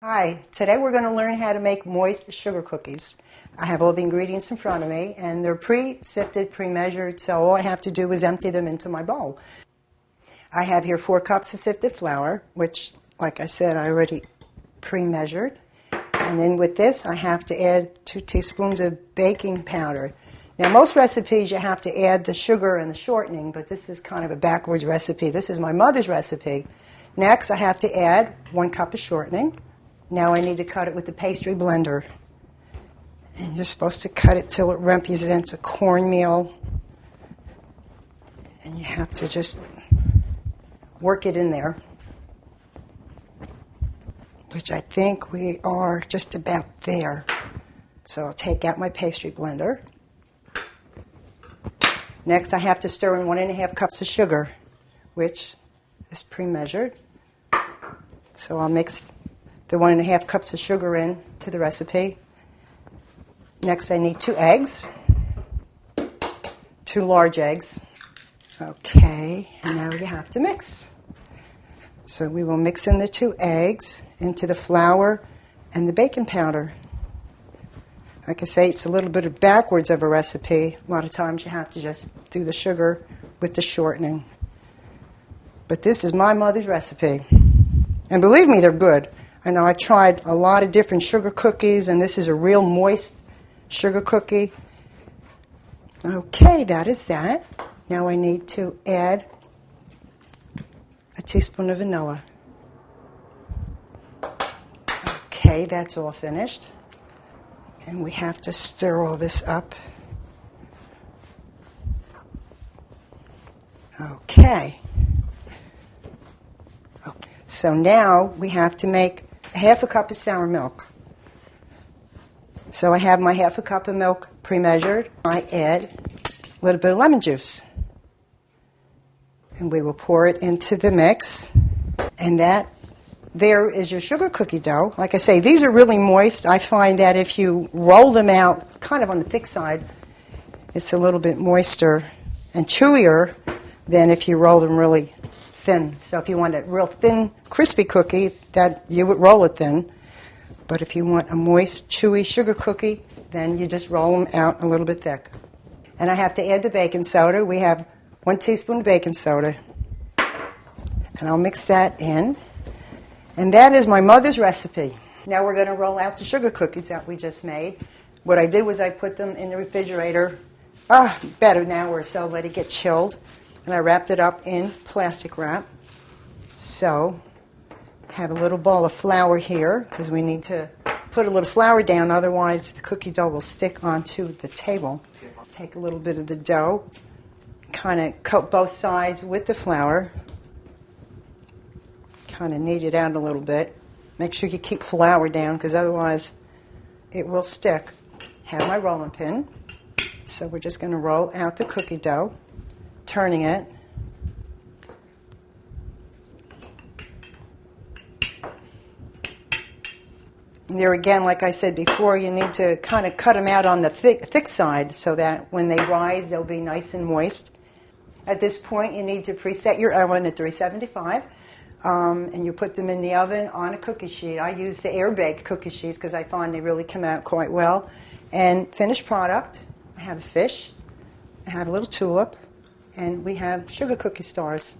Hi, today we're going to learn how to make moist sugar cookies. I have all the ingredients in front of me and they're pre-sifted, pre-measured, so all I have to do is empty them into my bowl. I have here 4 cups of sifted flour, which, like I said, I already pre-measured. And then with this, I have to add 2 teaspoons of baking powder. Now, most recipes you have to add the sugar and the shortening, but this is kind of a backwards recipe. This is my mother's recipe. Next, I have to add 1 cup of shortening. Now I need to cut it with the pastry blender. And you're supposed to cut it till it represents a cornmeal. And you have to just work it in there, which I think we are just about there. So I'll take out my pastry blender. Next I have to stir in 1.5 cups of sugar, which is pre-measured. So I'll mix the 1.5 cups of sugar in to the recipe. Next I need 2 eggs, 2 large eggs. Okay, and now you have to mix. So we will mix in the 2 eggs into the flour and the baking powder. Like I say, it's a little bit of backwards of a recipe. A lot of times you have to just do the sugar with the shortening. But this is my mother's recipe. And believe me, they're good. I know I tried a lot of different sugar cookies, and this is a real moist sugar cookie. Okay, that is that. Now I need to add a teaspoon of vanilla. Okay, that's all finished. And we have to stir all this up. Okay. So now we have to make 1/2 cup of sour milk. So I have my 1/2 cup of milk pre-measured. I add a little bit of lemon juice. And we will pour it into the mix. And that there is your sugar cookie dough. Like I say, these are really moist. I find that if you roll them out kind of on the thick side, it's a little bit moister and chewier than if you roll them really thin. So if you want a real thin, crispy cookie, that you would roll it thin. But if you want a moist, chewy sugar cookie, then you just roll them out a little bit thick. And I have to add the baking soda. We have 1 teaspoon of baking soda. And I'll mix that in. And that is my mother's recipe. Now we're going to roll out the sugar cookies that we just made. What I did was I put them in the refrigerator about an hour or so, let it get chilled. And I wrapped it up in plastic wrap. So I have a little ball of flour here because we need to put a little flour down, otherwise the cookie dough will stick onto the table. Take a little bit of the dough, kind of coat both sides with the flour, kind of knead it out a little bit. Make sure you keep flour down because otherwise it will stick. Have my rolling pin. So we're just going to roll out the cookie dough, turning it. And there again, like I said before, you need to kind of cut them out on the thick side so that when they rise, they'll be nice and moist. At this point, you need to preset your oven at 375, and you put them in the oven on a cookie sheet. I use the air-baked cookie sheets because I find they really come out quite well. And finished product, I have a fish, I have a little tulip, and we have sugar cookie stars.